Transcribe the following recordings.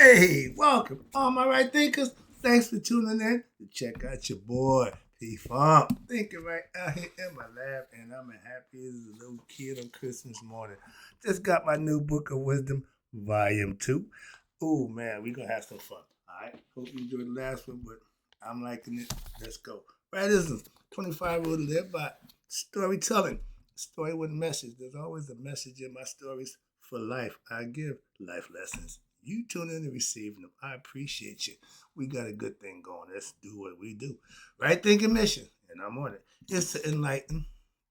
Hey, welcome, all my right thinkers. Thanks for tuning in to check out your boy P Funk. Thinking right out here in my lab, and I'm as happy as a little kid on Christmas morning. Just got my new book of wisdom, volume 2. Oh man, we gonna have some fun. Alright. Hope you enjoyed the last one, but I'm liking it. Let's go. Right, this is 25 Rule to Live by storytelling. Story with a message. There's always a message in my stories for life. I give life lessons. You tune in and receiving them. I appreciate you. We got a good thing going. Let's do what we do. Right thinking mission, and I'm on it, is to enlighten,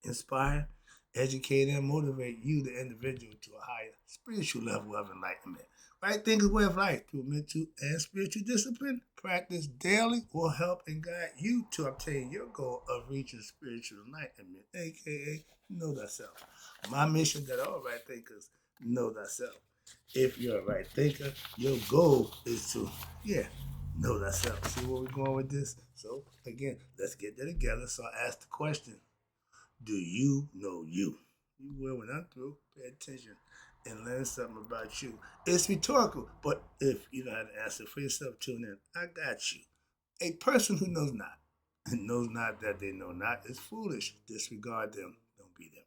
inspire, educate, and motivate you, the individual, to a higher spiritual level of enlightenment. Right thinking way of life through mental and spiritual discipline. Practice daily will help and guide you to obtain your goal of reaching spiritual enlightenment, aka know thyself. My mission that all right thinkers know thyself. If you're a right thinker, your goal is to, know thyself. See where we're going with this? So, again, let's get that together. So, I ask the question, do you know you? You will, when I'm through, pay attention and learn something about you. It's rhetorical, but if you don't have to answer for yourself, tune in. I got you. A person who knows not and knows not that they know not is foolish. Disregard them. Don't be them.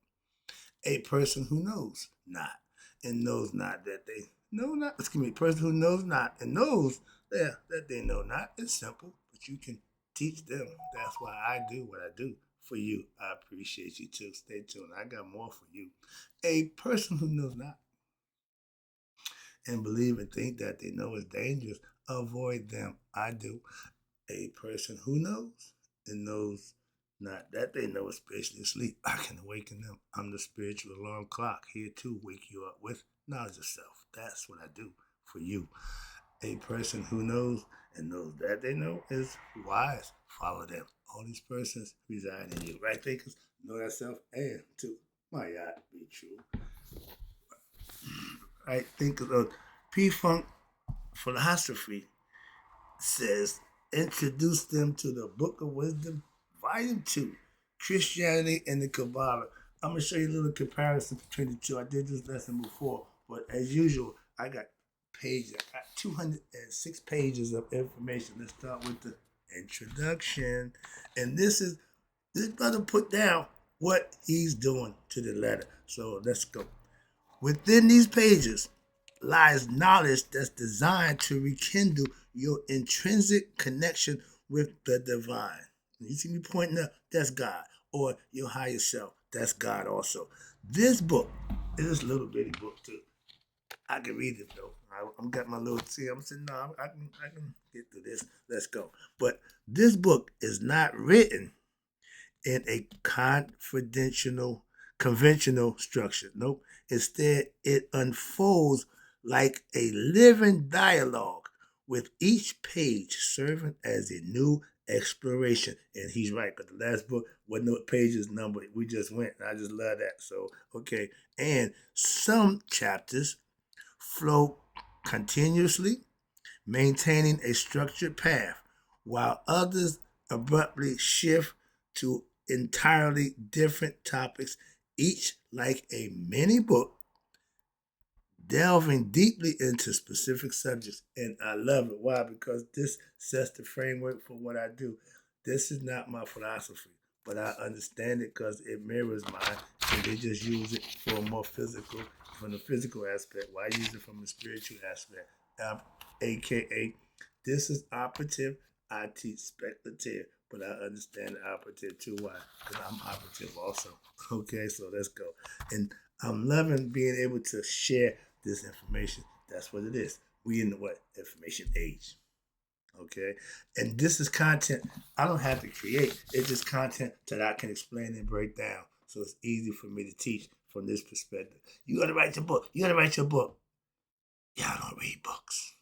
A person who knows not and knows not that they know not, a person who knows not and knows that they know not is simple, but you can teach them. That's why I do what I do for you. I appreciate you too. Stay tuned. I got more for you. A person who knows not and believe and think that they know is dangerous, avoid them. I do. A person who knows and knows not that they know is spiritually asleep, I can awaken them. I'm the spiritual alarm clock here to wake you up with knowledge of self. That's what I do for you. A person who knows and knows that they know is wise. Follow them. All these persons reside in you. Right thinkers know that self and to my yacht be true. Right thinkers of P Funk philosophy says introduce them to the Book of Wisdom, Volume 2, Christianity and the Kabalah. I'm going to show you a little comparison between the two. I did this lesson before, but as usual, I got pages. I got 206 pages of information. Let's start with the introduction. And this brother put down what he's doing to the letter. So let's go. Within these pages lies knowledge that's designed to rekindle your intrinsic connection with the divine. You see me pointing up? That's God. Or your higher self. That's God also. This book is a little bitty book too. I can read it though. I'm got my little see. I'm saying no, I can get through this. Let's go. But this book is not written in a conventional structure. Nope. Instead, it unfolds like a living dialogue, with each page serving as a new exploration. And he's right, because the last book wasn't no pages numbered. We just went. And I just love that. So, okay. And some chapters flow continuously, maintaining a structured path, while others abruptly shift to entirely different topics, each like a mini book, delving deeply into specific subjects. And I love it. Why? Because this sets the framework for what I do. This is not my philosophy, but I understand it because it mirrors mine, and they just use it for a more physical, from the physical aspect. Why use it from the spiritual aspect? AKA, this is operative. I teach speculative, but I understand the operative too. Why? Because I'm operative also. Okay, so let's go. And I'm loving being able to share this information. That's what it is. We in the what? Information age. Okay? And this is content I don't have to create. It's just content that I can explain and break down. So it's easy for me to teach from this perspective. You gotta write your book. You gotta write your book. Yeah, I don't read books.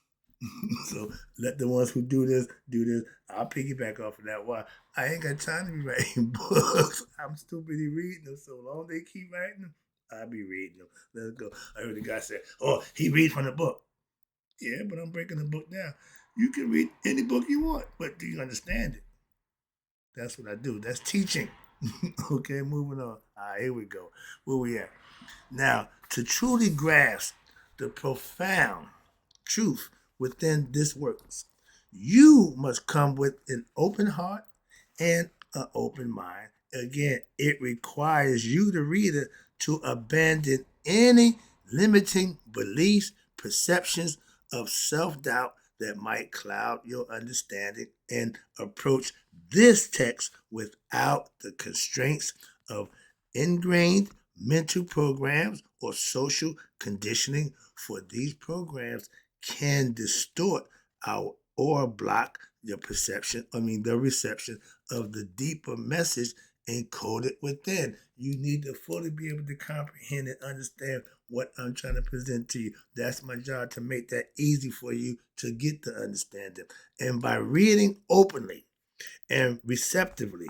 So let the ones who do this do this. I'll piggyback off of that. Why? I ain't got time to be writing books. I'm still busy reading them. So long they keep writing them, I'll be reading them. Let's go. I heard the guy say, "Oh, he read from the book." Yeah, but I'm breaking the book down. You can read any book you want, but do you understand it? That's what I do. That's teaching. Okay, moving on. All right, here we go. Where we at? Now, to truly grasp the profound truth within this works. You must come with an open heart and an open mind. Again, it requires you, the reader, to abandon any limiting beliefs, perceptions of self doubt that might cloud your understanding and approach this text without the constraints of ingrained mental programs or social conditioning, for these programs can distort our or block the reception of the deeper message encoded within. You need to fully be able to comprehend and understand what I'm trying to present to you. That's my job, to make that easy for you to get to understand it. And by reading openly and receptively,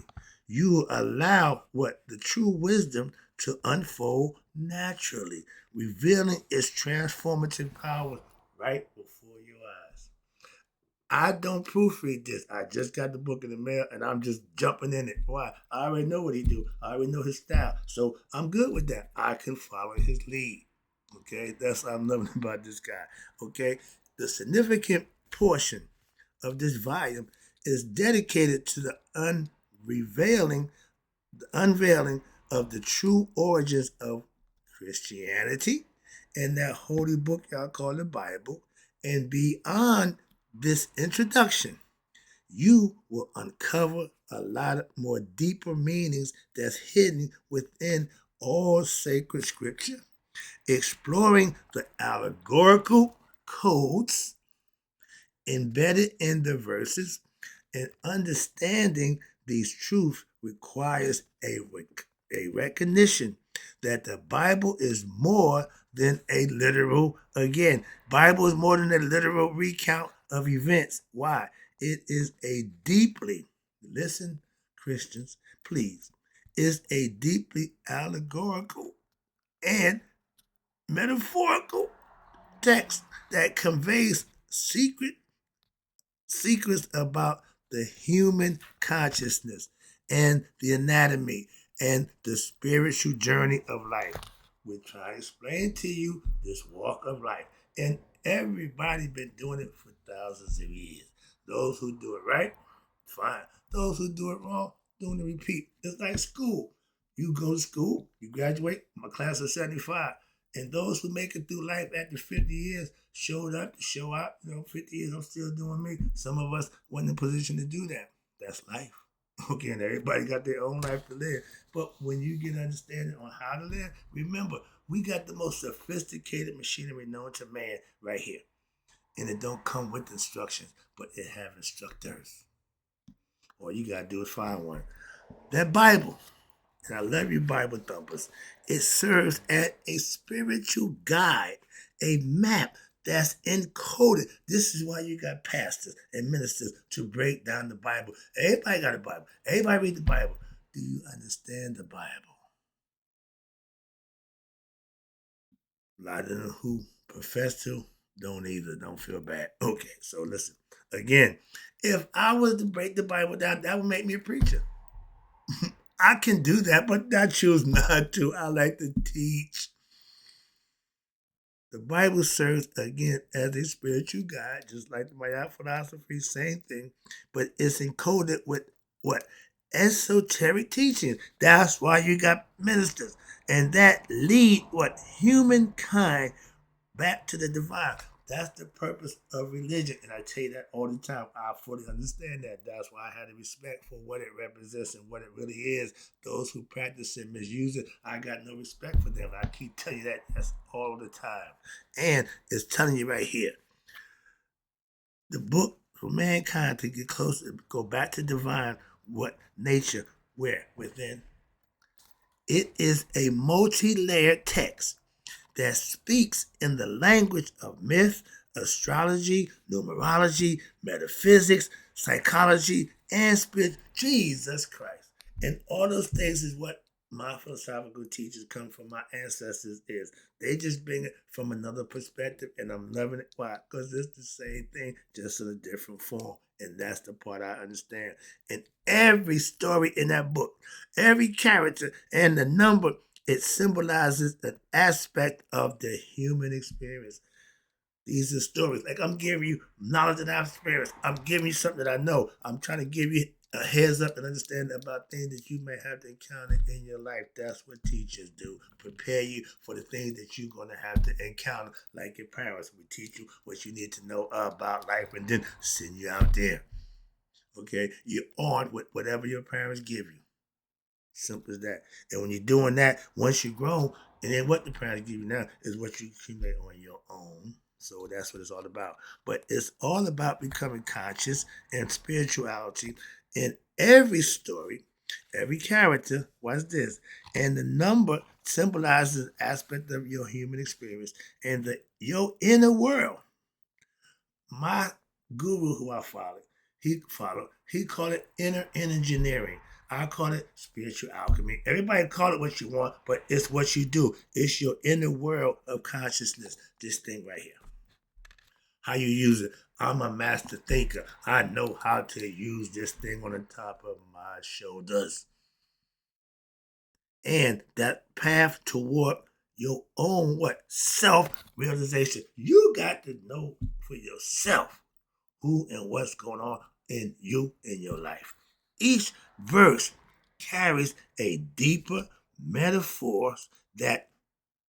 you allow what the true wisdom to unfold naturally, revealing its transformative power right before your eyes. I don't proofread this. I just got the book in the mail and I'm just jumping in it. Why? I already know what he do. I already know his style. So I'm good with that. I can follow his lead. Okay? That's what I'm loving about this guy. Okay? The significant portion of this volume is dedicated to the unveiling of the true origins of Christianity and that holy book y'all call the Bible. And beyond this introduction, you will uncover a lot more deeper meanings that's hidden within all sacred scripture, exploring the allegorical codes embedded in the verses, and understanding these truths requires a recognition that the Bible is more than a literal, again, Bible is more than a literal recount of events. Why? It is a deeply, listen, Christians, please, is a deeply allegorical and metaphorical text that conveys secrets about the human consciousness and the anatomy and the spiritual journey of life. We're trying to explain to you this walk of life. And everybody been doing it for thousands of years. Those who do it right, fine. Those who do it wrong, doing the repeat. It's like school. You go to school, you graduate, my class of 75. And those who make it through life after 50 years showed up to show out. 50 years, I'm still doing me. Some of us weren't in a position to do that. That's life. Okay, and everybody got their own life to live. But when you get understanding on how to live, remember, we got the most sophisticated machinery known to man right here. And it don't come with instructions, but it have instructors. All you got to do is find one. That Bible, and I love you, Bible thumpers, it serves as a spiritual guide, a map that's encoded. This is why you got pastors and ministers to break down the Bible. Everybody got a Bible. Everybody read the Bible. Do you understand the Bible? A lot of them who profess to don't either. Don't feel bad. Okay, so listen. Again, if I was to break the Bible down, that would make me a preacher. I can do that, but I choose not to. I like to teach. The Bible serves, again, as a spiritual guide, just like the Maya philosophy, same thing, but it's encoded with what? Esoteric teaching. That's why you got ministers. And that lead what? Humankind back to the divine. That's the purpose of religion. And I tell you that all the time. I fully understand that. That's why I had a respect for what it represents and what it really is. Those who practice it, misuse it, I got no respect for them. I keep telling you that. That's all the time. And it's telling you right here. The book for mankind to get closer, go back to divine, what nature, where, within. It is a multi-layered text that speaks in the language of myth, astrology, numerology, metaphysics, psychology, and spirit. Jesus Christ. And all those things is what my philosophical teachers come from my ancestors is. They just bring it from another perspective, and I'm loving it. Why? Because it's the same thing, just in a different form. And that's the part I understand. And every story in that book, every character and the number, it symbolizes an aspect of the human experience. These are stories. Like I'm giving you knowledge that I've experienced. I'm giving you something that I know. I'm trying to give you a heads up and understand about things that you may have to encounter in your life. That's what teachers do. Prepare you for the things that you're going to have to encounter. Like your parents will teach you what you need to know about life and then send you out there. Okay? You're on with whatever your parents give you. Simple as that. And when you're doing that, once you're grown, and then what the parents give you now is what you accumulate on your own. So that's what it's all about. But it's all about becoming conscious and spirituality in every story, every character. Watch this. And the number symbolizes an aspect of your human experience and your inner world. My guru who I he called it inner engineering. I call it spiritual alchemy. Everybody call it what you want, but it's what you do. It's your inner world of consciousness. This thing right here. How you use it. I'm a master thinker. I know how to use this thing on the top of my shoulders. And that path toward your own what? Self-realization. You got to know for yourself who and what's going on in you in your life. Each verse carries a deeper metaphor that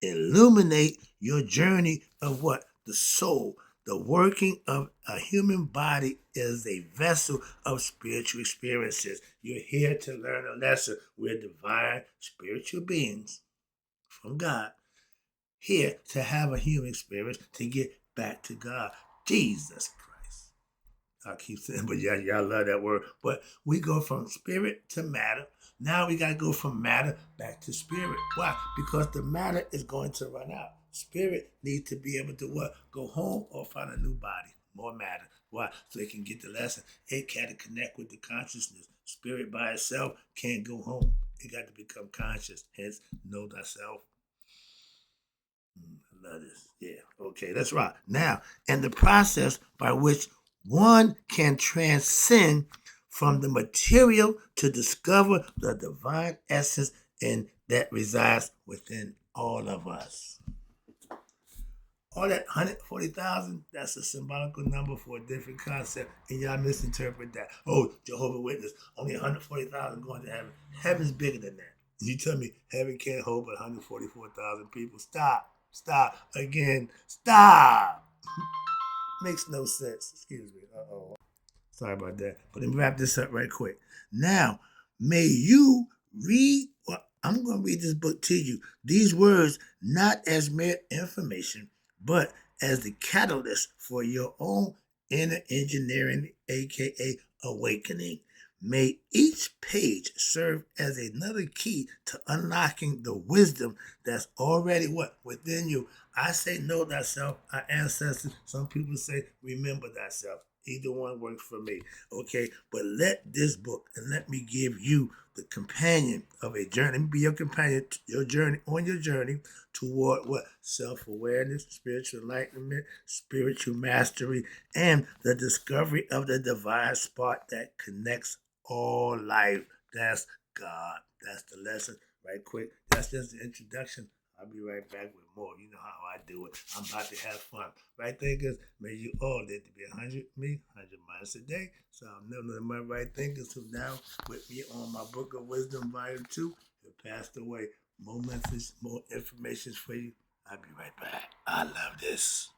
illuminate your journey of what? The soul. The working of a human body is a vessel of spiritual experiences. You're here to learn a lesson. We're divine spiritual beings from God, here to have a human experience to get back to God. Jesus Christ. I keep saying, but yeah, y'all love that word. But we go from spirit to matter. Now we got to go from matter back to spirit. Why? Because the matter is going to run out. Spirit needs to be able to what? Go home or find a new body. More matter. Why? So it can get the lesson. It can't connect with the consciousness. Spirit by itself can't go home. It got to become conscious. Hence, know thyself. I love this. Yeah. Okay, that's right. Now, and the process by which one can transcend from the material to discover the divine essence and that resides within all of us. All that 140,000, that's a symbolical number for a different concept, and y'all misinterpret that. Oh, Jehovah's Witness, only 140,000 going to heaven. Heaven's bigger than that. You tell me heaven can't hold but 144,000 people. Stop, again, stop. Makes no sense. Excuse me. Uh-oh. Sorry about that. But let me wrap this up right quick. Now, may you read, well, I'm going to read this book to you. These words not as mere information, but as the catalyst for your own inner engineering, aka awakening. May each page serve as another key to unlocking the wisdom that's already what? Within you. I say know thyself, our ancestors. Some people say remember thyself. Either one works for me. Okay, but let this book and let me give you the companion of a journey. Let me be your companion, your journey on your journey toward what? Self-awareness, spiritual enlightenment, spiritual mastery, and the discovery of the divine spark that connects all life. That's God. That's the lesson. Right quick. That's just the introduction. I'll be right back with more. You know how I do it. I'm about to have fun. Right, thinkers? May you all live to be 100 me, 100 miles a day. So I'm none of my right thinkers who now with me on my Book of Wisdom Volume 2 have passed away. More messages, more information for you. I'll be right back. I love this.